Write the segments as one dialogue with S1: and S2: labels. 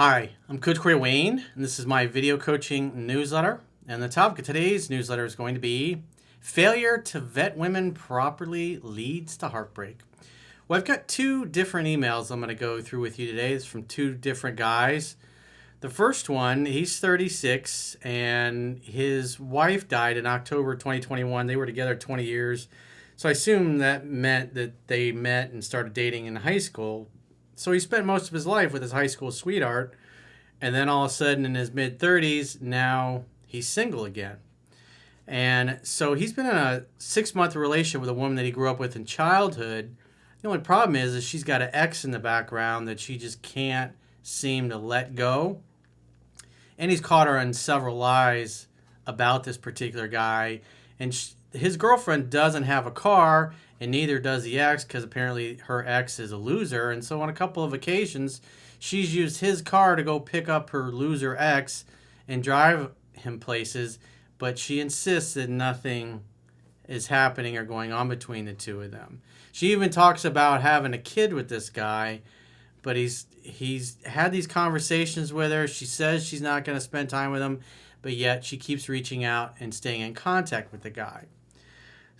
S1: Hi, I'm Coach Corey Wayne, and this is my video coaching newsletter. And the topic of today's newsletter is going to be Failure to Vet Women Properly Leads to Heartbreak. Well, I've got two different emails I'm going to go through with you today. It's from two different guys. The first one, he's 36, and his wife died in October 2021. They were together 20 years. So I assume that meant that they met and started dating in high school. So he spent most of his life with his high school sweetheart, and then all of a sudden in his mid-30s, now he's single again. And so he's been in a 6-month relationship with a woman that he grew up with in childhood. The only problem is she's got an ex in the background that she just can't seem to let go. And he's caught her in several lies about this particular guy. And his girlfriend doesn't have a car, and neither does the ex, because apparently her ex is a loser. And so on a couple of occasions, she's used his car to go pick up her loser ex and drive him places, but she insists that nothing is happening or going on between the two of them. She even talks about having a kid with this guy, but he's had these conversations with her. She says she's not going to spend time with him, but yet she keeps reaching out and staying in contact with the guy.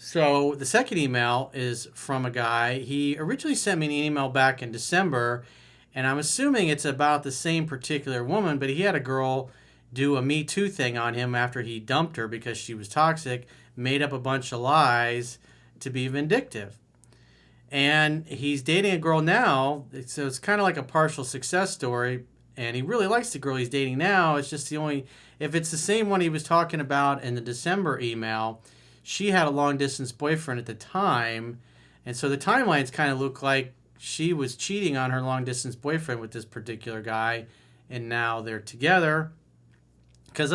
S1: So the second email is from a guy. He originally sent me an email back in December, and I'm assuming it's about the same particular woman, but he had a girl do a Me Too thing on him after he dumped her because she was toxic, made up a bunch of lies to be vindictive. And he's dating a girl now, so it's kind of like a partial success story, and he really likes the girl he's dating now. It's just if it's the same one he was talking about in the December email, she had a long-distance boyfriend at the time, and so the timelines kind of look like she was cheating on her long-distance boyfriend with this particular guy, and now they're together. Because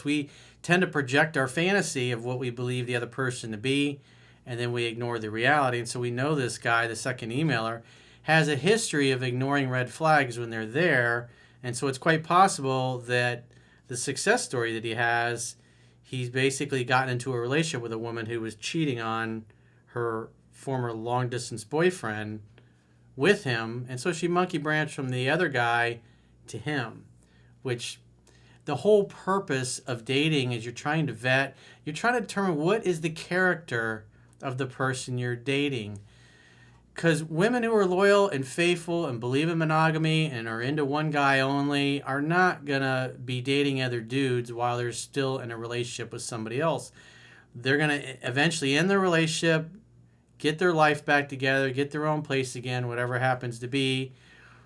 S1: we tend to project our fantasy of what we believe the other person to be, and then we ignore the reality. And so we know this guy, the second emailer, has a history of ignoring red flags when they're there, and so it's quite possible that the success story that he has, he's basically gotten into a relationship with a woman who was cheating on her former long-distance boyfriend with him, and so she monkey branched from the other guy to him, which the whole purpose of dating is you're trying to determine what is the character of the person you're dating. Because women who are loyal and faithful and believe in monogamy and are into one guy only are not going to be dating other dudes while they're still in a relationship with somebody else. They're going to eventually end their relationship, get their life back together, get their own place again, whatever it happens to be.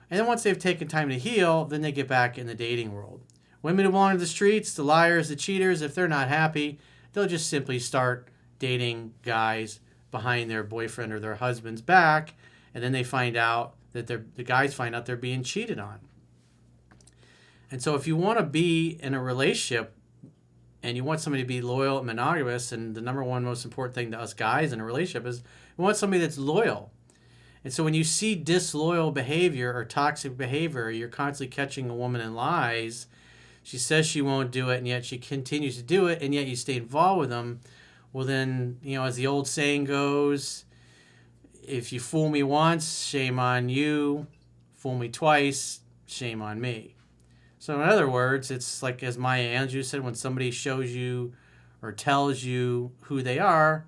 S1: And then once they've taken time to heal, then they get back in the dating world. Women who belong to the streets, the liars, the cheaters, if they're not happy, they'll just simply start dating guys behind their boyfriend or their husband's back, and then they find out that the guys find out they're being cheated on. And so if you want to be in a relationship and you want somebody to be loyal and monogamous, and the number one most important thing to us guys in a relationship is we want somebody that's loyal. And so when you see disloyal behavior or toxic behavior, you're constantly catching a woman in lies. She says she won't do it, and yet she continues to do it, and yet you stay involved with them. Well, then, as the old saying goes, if you fool me once, shame on you. Fool me twice, shame on me. So in other words, it's like, as Maya Angelou said, when somebody shows you or tells you who they are,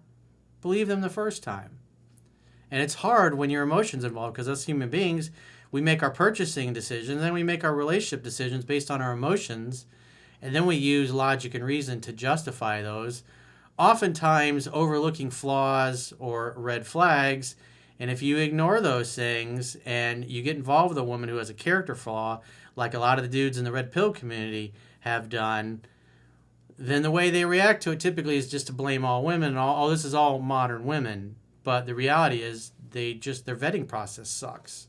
S1: believe them the first time. And it's hard when your emotions involved, because us human beings, we make our purchasing decisions, and we make our relationship decisions based on our emotions, and then we use logic and reason to justify those, oftentimes overlooking flaws or red flags. And if you ignore those things and you get involved with a woman who has a character flaw, like a lot of the dudes in the red pill community have done, then the way they react to it typically is just to blame all women, and all this is all modern women. But the reality is their vetting process sucks.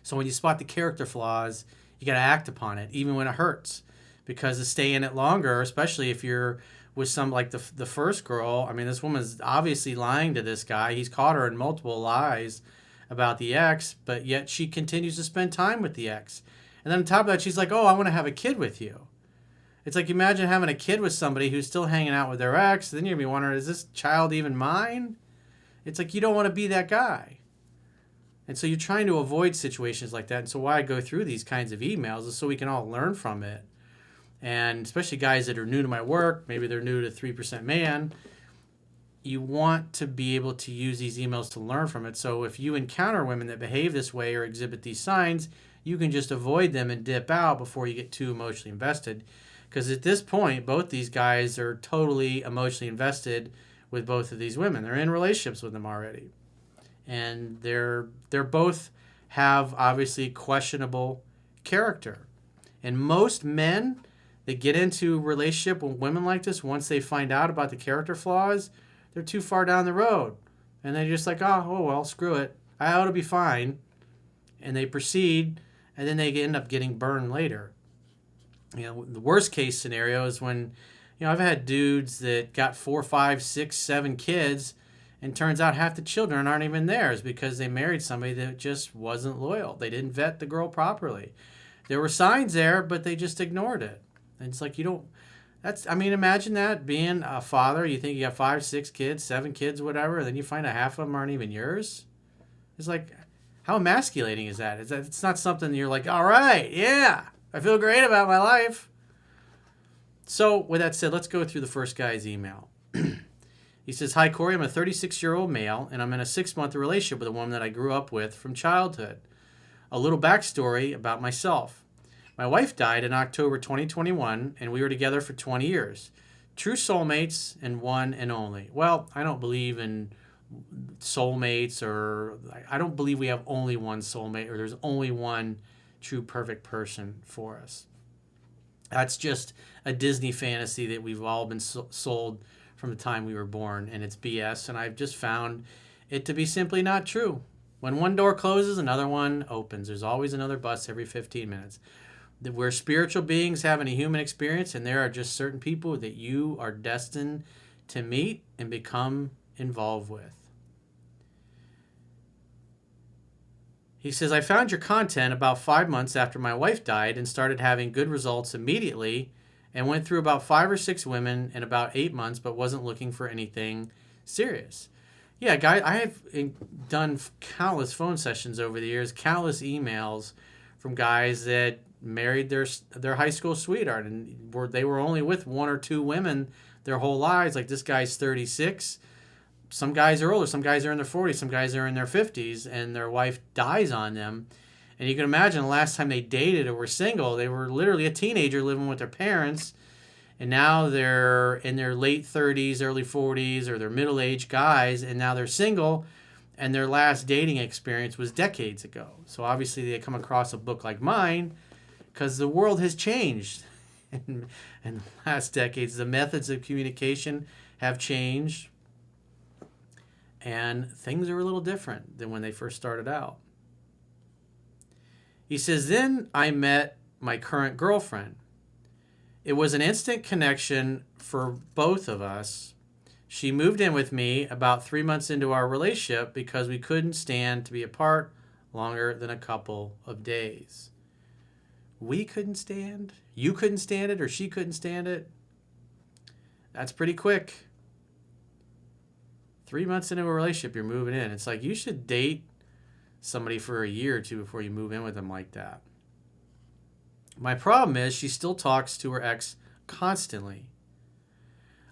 S1: So when you spot the character flaws, you got to act upon it, even when it hurts, because to stay in it longer, especially if you're with some like the first girl. I mean, this woman's obviously lying to this guy. He's caught her in multiple lies about the ex, but yet she continues to spend time with the ex. And then on top of that, she's like, oh, I want to have a kid with you. It's like, imagine having a kid with somebody who's still hanging out with their ex. Then you're going to be wondering, is this child even mine? It's like, you don't want to be that guy. And so you're trying to avoid situations like that. And so why I go through these kinds of emails is so we can all learn from it. And especially guys that are new to my work, maybe they're new to 3% Man, you want to be able to use these emails to learn from it. So if you encounter women that behave this way or exhibit these signs, you can just avoid them and dip out before you get too emotionally invested. Because at this point, both these guys are totally emotionally invested with both of these women. They're in relationships with them already. And they're both have obviously questionable character. And most men that get into a relationship with women like this, once they find out about the character flaws, they're too far down the road. And they're just like, oh well, screw it. I ought to be fine. And they proceed, and then they end up getting burned later. You know, the worst case scenario is when, I've had dudes that got 4, 5, 6, 7 kids, and turns out half the children aren't even theirs because they married somebody that just wasn't loyal. They didn't vet the girl properly. There were signs there, but they just ignored it. And it's like, imagine that being a father. You think you got 5, 6 kids, 7 kids, whatever, and then you find out half of them aren't even yours. It's like, how emasculating is that? It's not something you're like, all right, yeah, I feel great about my life. So with that said, let's go through the first guy's email. He says, "Hi, Corey. I'm a 36-year-old male, and I'm in a 6-month relationship with a woman that I grew up with from childhood. A little backstory about myself. My wife died in October 2021, and we were together for 20 years. True soulmates and one and only." Well, I don't believe in soulmates, or I don't believe we have only one soulmate, or there's only one true perfect person for us. That's just a Disney fantasy that we've all been sold from the time we were born, and it's BS, and I've just found it to be simply not true. When one door closes, another one opens. There's always another bus every 15 minutes. We're spiritual beings having a human experience, and there are just certain people that you are destined to meet and become involved with. He says, "I found your content about 5 months after my wife died and started having good results immediately, and went through about 5 or 6 women in about 8 months, but wasn't looking for anything serious." Yeah, guy, I have done countless phone sessions over the years, countless emails from guys that married their high school sweetheart, and they were only with 1 or 2 women their whole lives. Like, this guy's 36. Some guys are older. Some guys are in their 40s. Some guys are in their 50s, and their wife dies on them. And you can imagine the last time they dated or were single, they were literally a teenager living with their parents. And now they're in their late 30s, early 40s, or they're middle-aged guys, and now they're single, and their last dating experience was decades ago. So obviously they come across a book like mine because the world has changed. In the last decades, the methods of communication have changed, and things are a little different than when they first started out. He says, "Then I met my current girlfriend. It was an instant connection for both of us. She moved in with me about 3 months into our relationship because we couldn't stand to be apart longer than a couple of days." We couldn't stand? You couldn't stand it, or she couldn't stand it? That's pretty quick. 3 months into a relationship, you're moving in. It's like you should date somebody for a year or two before you move in with them like that. "My problem is she still talks to her ex constantly.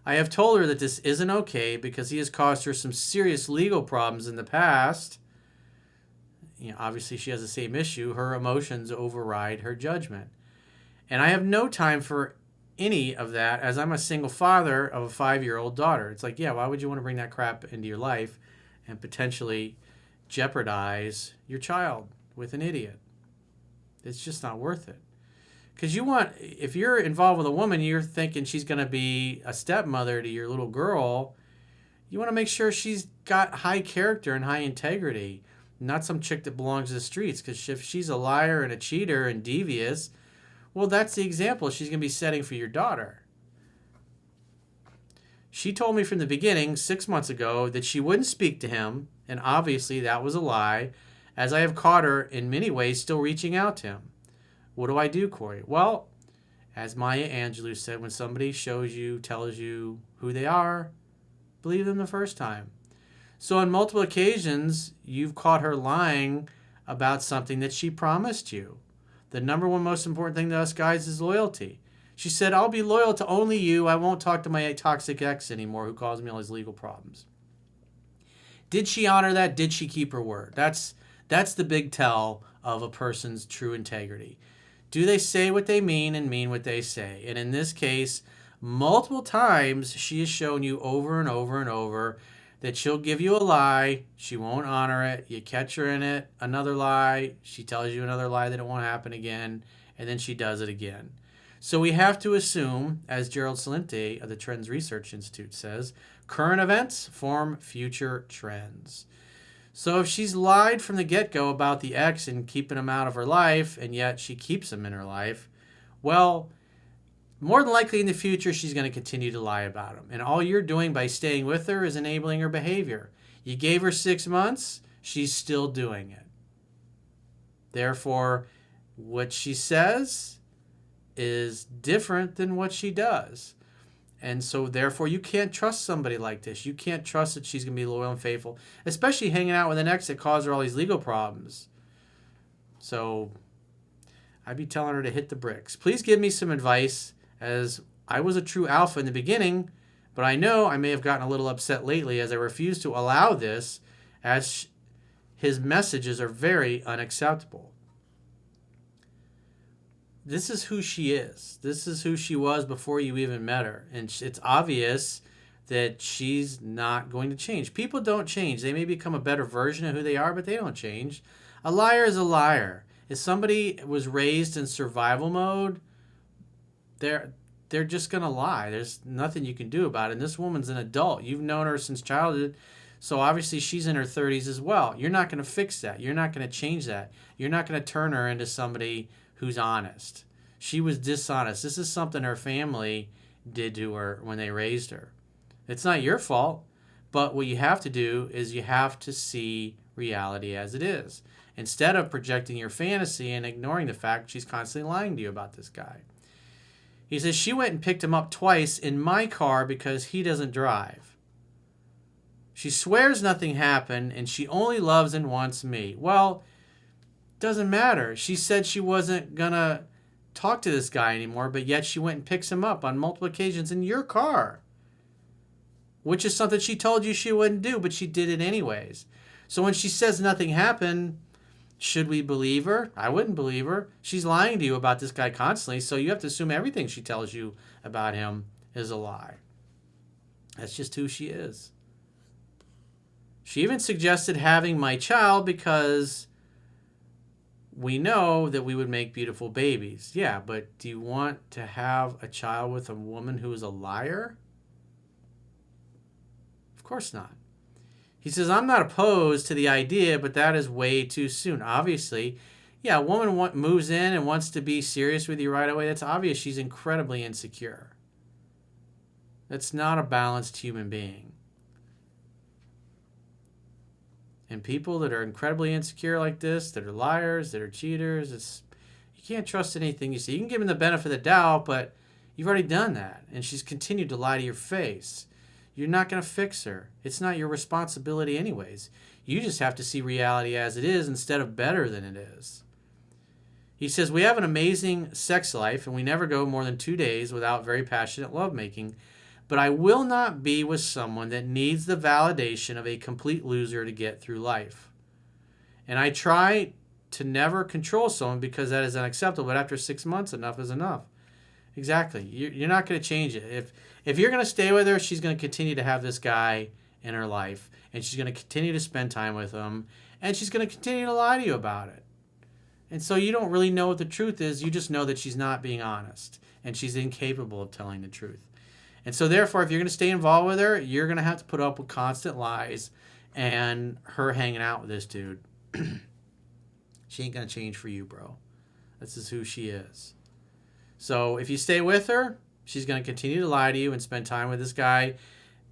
S1: I have told her that this isn't okay because he has caused her some serious legal problems in the past." Obviously she has the same issue. Her emotions override her judgment. "And I have no time for any of that as I'm a single father of a 5-year-old daughter." It's like, yeah, why would you want to bring that crap into your life and potentially jeopardize your child with an idiot? It's just not worth it. Because if you're involved with a woman, you're thinking she's going to be a stepmother to your little girl. You want to make sure she's got high character and high integrity, not some chick that belongs to the streets. Because if she's a liar and a cheater and devious, well, that's the example she's going to be setting for your daughter. "She told me from the beginning 6 months ago that she wouldn't speak to him, and obviously that was a lie, as I have caught her in many ways still reaching out to him. What do I do, Corey?" Well, as Maya Angelou said, when somebody tells you who they are, believe them the first time. So on multiple occasions, you've caught her lying about something that she promised you. The number one most important thing to us guys is loyalty. She said, I'll be loyal to only you. I won't talk to my toxic ex anymore who caused me all these legal problems. Did she honor that? Did she keep her word? That's the big tell of a person's true integrity. Do they say what they mean and mean what they say? And in this case, multiple times she has shown you over and over and over that she'll give you a lie, she won't honor it, you catch her in it, another lie, she tells you another lie that it won't happen again, and then she does it again. So we have to assume, as Gerald Salente of the Trends Research Institute says, current events form future trends. So if she's lied from the get-go about the ex and keeping him out of her life, and yet she keeps him in her life, well, more than likely in the future, she's going to continue to lie about him. And all you're doing by staying with her is enabling her behavior. You gave her 6 months, she's still doing it. Therefore, what she says is different than what she does. And so, therefore, you can't trust somebody like this. You can't trust that she's going to be loyal and faithful, especially hanging out with an ex that caused her all these legal problems. So, I'd be telling her to hit the bricks. Please give me some advice, as I was a true alpha in the beginning, but I know I may have gotten a little upset lately as I refuse to allow this, as his messages are very unacceptable. This is who she is. This is who she was before you even met her. And it's obvious that she's not going to change. People don't change. They may become a better version of who they are, but they don't change. A liar is a liar. If somebody was raised in survival mode, they're just going to lie. There's nothing you can do about it. And this woman's an adult. You've known her since childhood, so obviously she's in her 30s as well. You're not going to fix that. You're not going to change that. You're not going to turn her into somebody who's honest. She was dishonest. This is something her family did to her when they raised her. It's not your fault, but what you have to do is you have to see reality as it is, instead of projecting your fantasy and ignoring the fact she's constantly lying to you about this guy. He says, she went and picked him up twice in my car because he doesn't drive. She swears nothing happened and she only loves and wants me. Well, doesn't matter. She said she wasn't going to talk to this guy anymore, but yet she went and picks him up on multiple occasions in your car, which is something she told you she wouldn't do, but she did it anyways. So when she says nothing happened, should we believe her? I wouldn't believe her. She's lying to you about this guy constantly, so you have to assume everything she tells you about him is a lie. That's just who she is. She even suggested having my child because we know that we would make beautiful babies. Yeah, but do you want to have a child with a woman who is a liar? Of course not. He says, I'm not opposed to the idea, but that is way too soon. Obviously, yeah, a woman moves in and wants to be serious with you right away. That's obvious. She's incredibly insecure. That's not a balanced human being. And people that are incredibly insecure like this, that are liars, that are cheaters, you can't trust anything you see. You can give them the benefit of the doubt, but you've already done that. And she's continued to lie to your face. You're not going to fix her. It's not your responsibility anyways. You just have to see reality as it is instead of better than it is. He says, we have an amazing sex life and we never go more than 2 days without very passionate lovemaking. But I will not be with someone that needs the validation of a complete loser to get through life. And I try to never control someone because that is unacceptable. But after 6 months, enough is enough. Exactly. You're not going to change it. If you're going to stay with her, she's going to continue to have this guy in her life. And she's going to continue to spend time with him. And she's going to continue to lie to you about it. And so you don't really know what the truth is. You just know that she's not being honest. And she's incapable of telling the truth. And so therefore, if you're going to stay involved with her, you're going to have to put up with constant lies and her hanging out with this dude. She ain't going to change for you, bro. This is who she is. So if you stay with her, she's going to continue to lie to you and spend time with this guy.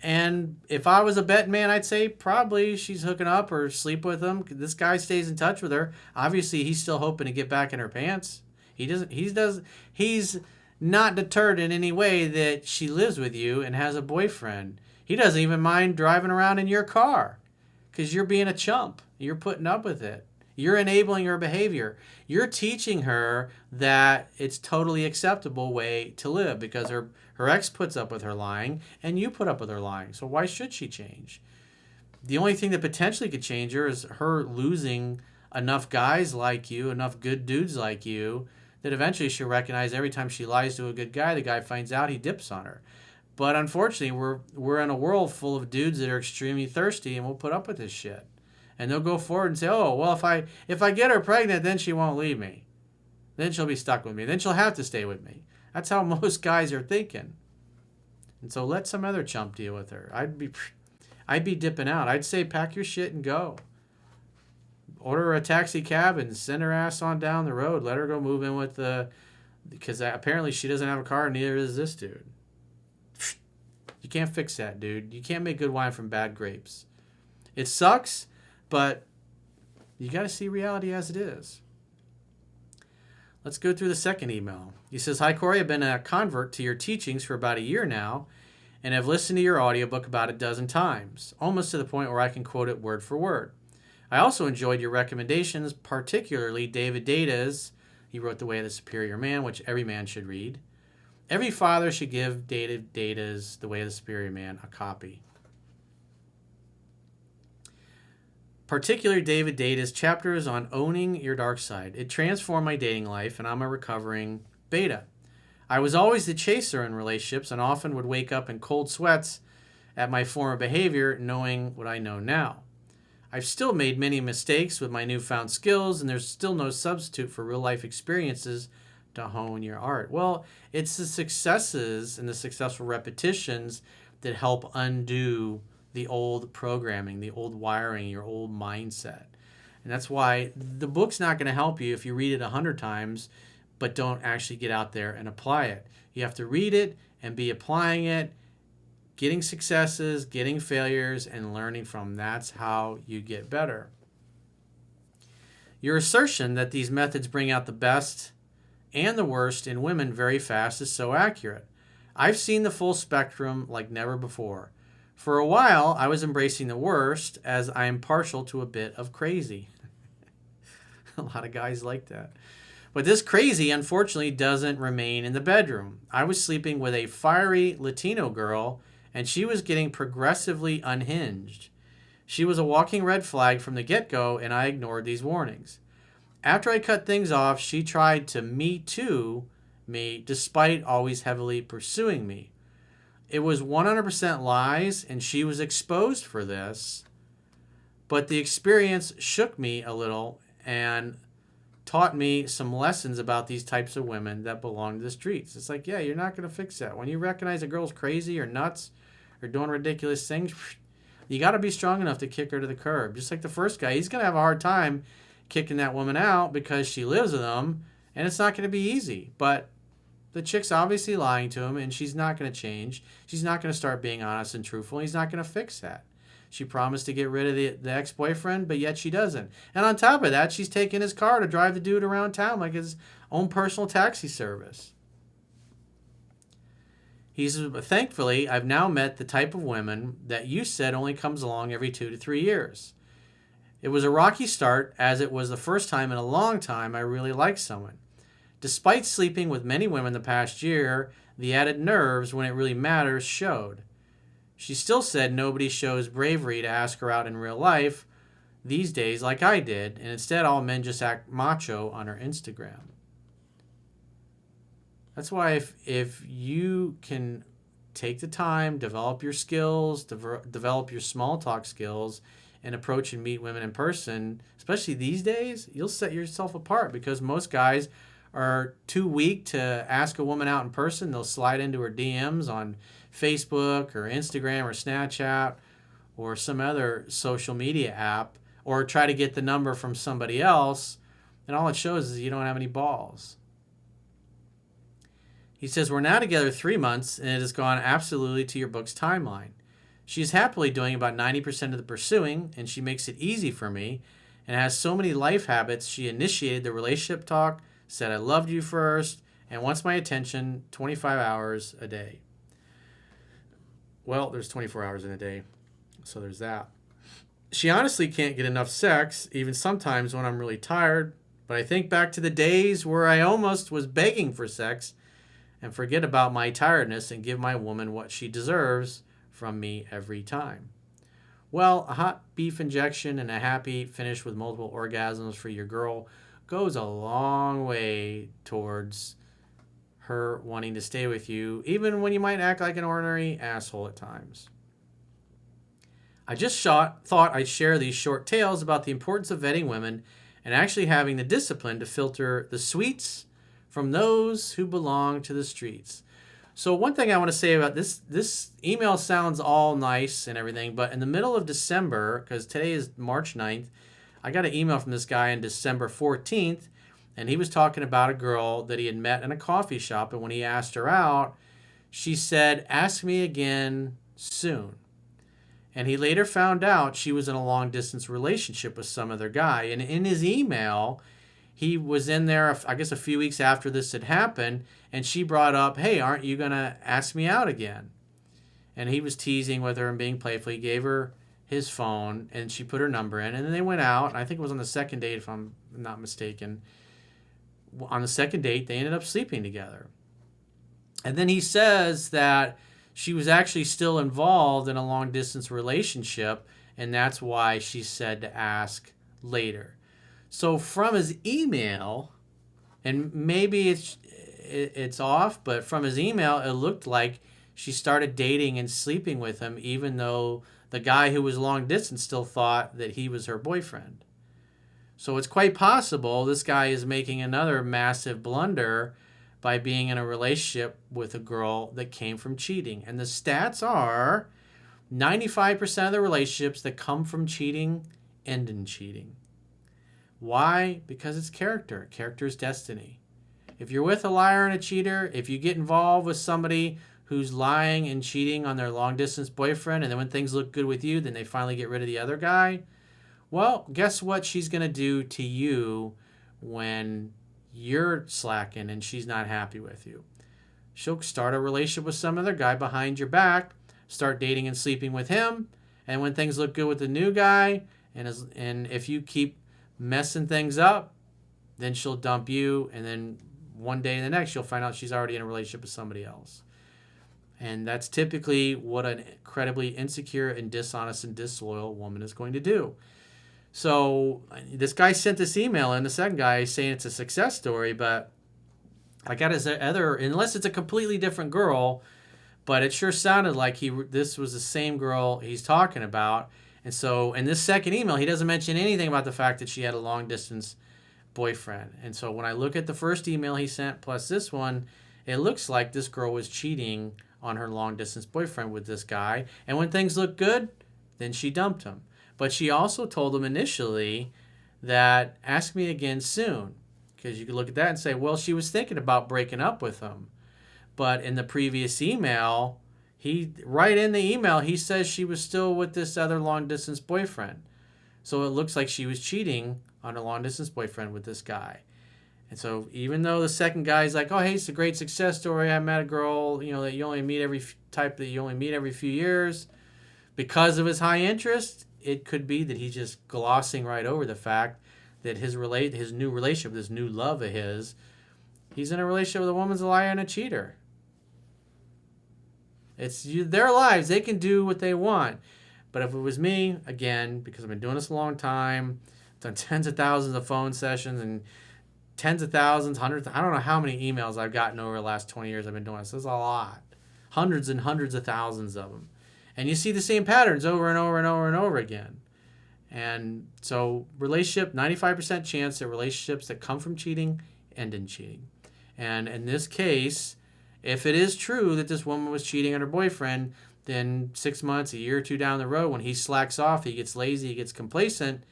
S1: And if I was a betting man, I'd say probably she's hooking up or sleep with him. This guy stays in touch with her. Obviously, he's still hoping to get back in her pants. He's not deterred in any way that she lives with you and has a boyfriend. He doesn't even mind driving around in your car. because you're being a chump. You're putting up with it. You're enabling her behavior. You're teaching her that it's totally acceptable way to live because her ex puts up with her lying and you put up with her lying. So why should she change? The only thing that potentially could change her is her losing enough guys like you, enough good dudes like you, that eventually she'll recognize every time she lies to a good guy, the guy finds out, he dips on her. But unfortunately, we're in a world full of dudes that are extremely thirsty and will put up with this shit. And they'll go forward and say, oh, well, if I get her pregnant, then she won't leave me. Then she'll be stuck with me. Then she'll have to stay with me. That's how most guys are thinking. And so let some other chump deal with her. I'd be dipping out. I'd say pack your shit and go. Order a taxi cab and send her ass on down the road. Let her go move in with because apparently she doesn't have a car, and neither does this dude. You can't fix that, dude. You can't make good wine from bad grapes. It sucks, but you got to see reality as it is. Let's go through the second email. He says, hi, Corey. I've been a convert to your teachings for about a year now, and have listened to your audiobook about a dozen times, almost to the point where I can quote it word for word. I also enjoyed your recommendations, particularly David Data's. He wrote The Way of the Superior Man, which every man should read. Every father should give David Data's The Way of the Superior Man a copy. Particularly David Data's chapters on owning your dark side. It transformed my dating life, and I'm a recovering beta. I was always the chaser in relationships and often would wake up in cold sweats at my former behavior, knowing what I know now. I've still made many mistakes with my newfound skills, and there's still no substitute for real-life experiences to hone your art. Well, it's the successes and the successful repetitions that help undo the old programming, the old wiring, your old mindset. And that's why the book's not going to help you if you read it 100 times, but don't actually get out there and apply it. You have to read it and be applying it, getting successes, getting failures, and learning from. That's how you get better. Your assertion that these methods bring out the best and the worst in women very fast is so accurate. I've seen the full spectrum like never before. For a while, I was embracing the worst, as I am partial to a bit of crazy. A lot of guys like that. But this crazy, unfortunately, doesn't remain in the bedroom. I was sleeping with a fiery Latino girl, and she was getting progressively unhinged. She was a walking red flag from the get-go, and I ignored these warnings. After I cut things off, she tried to me too me, despite always heavily pursuing me. It was 100% lies, and she was exposed for this. But the experience shook me a little and taught me some lessons about these types of women that belong to the streets. It's like, yeah, you're not going to fix that. When you recognize a girl's crazy or nuts or doing ridiculous things, you got to be strong enough to kick her to the curb. Just like the first guy, he's going to have a hard time kicking that woman out because she lives with him, and it's not going to be easy. But the chick's obviously lying to him, and she's not going to change. She's not going to start being honest and truthful. He's not going to fix that. She promised to get rid of the ex-boyfriend, but yet she doesn't. And on top of that, she's taking his car to drive the dude around town like his own personal taxi service. He says, thankfully, I've now met the type of women that you said only comes along every 2 to 3 years. It was a rocky start, as it was the first time in a long time I really liked someone. Despite sleeping with many women the past year, the added nerves when it really matters showed. She still said nobody shows bravery to ask her out in real life these days like I did, and instead all men just act macho on her Instagram. That's why if you can take the time, develop your skills, develop your small talk skills, and approach and meet women in person, especially these days, you'll set yourself apart, because most guys are too weak to ask a woman out in person. They'll slide into her DMs on Facebook or Instagram or Snapchat or some other social media app, or try to get the number from somebody else, and all it shows is you don't have any balls. He says, we're now together 3 months, and it has gone absolutely to your book's timeline. She's happily doing about 90% of the pursuing, and she makes it easy for me, and has so many life habits. She initiated the relationship talk, said I loved you first, and wants my attention 25 hours a day. Well, there's 24 hours in a day, so there's that. She honestly can't get enough sex, even sometimes when I'm really tired. But I think back to the days where I almost was begging for sex and forget about my tiredness and give my woman what she deserves from me every time. Well, a hot beef injection and a happy finish with multiple orgasms for your girl goes a long way towards her wanting to stay with you, even when you might act like an ordinary asshole at times. I just thought I'd share these short tales about the importance of vetting women and actually having the discipline to filter the sweets from those who belong to the streets. So one thing I want to say about this email sounds all nice and everything, but in the middle of December, because today is March 9th, I got an email from this guy on December 14th, and he was talking about a girl that he had met in a coffee shop, and when he asked her out, she said, "Ask me again soon." And he later found out she was in a long-distance relationship with some other guy. And in his email, he was in there, I guess, a few weeks after this had happened, and she brought up, "Hey, aren't you going to ask me out again?" And he was teasing with her and being playful. He gave her his phone, and she put her number in, and then they went out. And I think it was on the second date, if I'm not mistaken. On the second date, they ended up sleeping together. And then he says that she was actually still involved in a long-distance relationship, and that's why she said to ask later. So from his email, and maybe it's off, but from his email, it looked like she started dating and sleeping with him, even though the guy who was long distance still thought that he was her boyfriend. So it's quite possible this guy is making another massive blunder by being in a relationship with a girl that came from cheating. And the stats are 95% of the relationships that come from cheating end in cheating. Why? Because it's character. Character is destiny. If you're with a liar and a cheater, if you get involved with somebody who's lying and cheating on their long-distance boyfriend, and then when things look good with you, then they finally get rid of the other guy, well, guess what she's going to do to you when you're slacking and she's not happy with you? She'll start a relationship with some other guy behind your back, start dating and sleeping with him, and when things look good with the new guy, and if you keep messing things up, then she'll dump you, and then one day the next you'll find out she's already in a relationship with somebody else. And that's typically what an incredibly insecure and dishonest and disloyal woman is going to do. So this guy sent this email, and the second guy is saying it's a success story, but I got his other, unless it's a completely different girl, but it sure sounded like this was the same girl he's talking about. And so in this second email, he doesn't mention anything about the fact that she had a long distance boyfriend. And so when I look at the first email he sent plus this one, it looks like this girl was cheating on her long distance boyfriend with this guy. And when things look good, then she dumped him. But she also told him initially that ask me again soon. Because you could look at that and say, well, she was thinking about breaking up with him. But in the previous email, right in the email, he says she was still with this other long-distance boyfriend. So it looks like she was cheating on a long-distance boyfriend with this guy. And so even though the second guy's like, oh, hey, it's a great success story. I met a girl, that you only meet every few years. Because of his high interest, it could be that he's just glossing right over the fact that his new relationship, this new love of his, he's in a relationship with a woman's a liar and a cheater. It's their lives. They can do what they want. But if it was me, again, because I've been doing this a long time, done tens of thousands of phone sessions and tens of thousands, hundreds, I don't know how many emails I've gotten over the last 20 years I've been doing this. This is a lot. Hundreds and hundreds of thousands of them. And you see the same patterns over and over and over and over again. And so 95% chance that relationships that come from cheating end in cheating. And in this case, if it is true that this woman was cheating on her boyfriend, then 6 months, a year or two down the road, when he slacks off, he gets lazy, he gets complacent,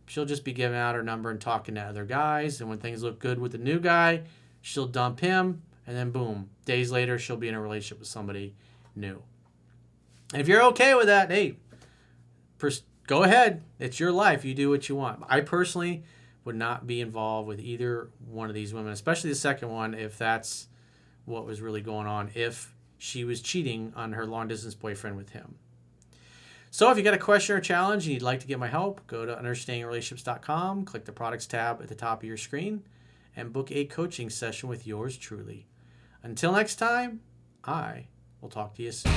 S1: she'll just be giving out her number and talking to other guys. And when things look good with the new guy, she'll dump him. And then boom, days later, she'll be in a relationship with somebody new. And if you're okay with that, hey, go ahead. It's your life. You do what you want. I personally would not be involved with either one of these women, especially the second one, if that's what was really going on, if she was cheating on her long-distance boyfriend with him. So if you got a question or challenge and you'd like to get my help, go to understandingrelationships.com, click the products tab at the top of your screen, and book a coaching session with yours truly. Until next time, I will talk to you soon.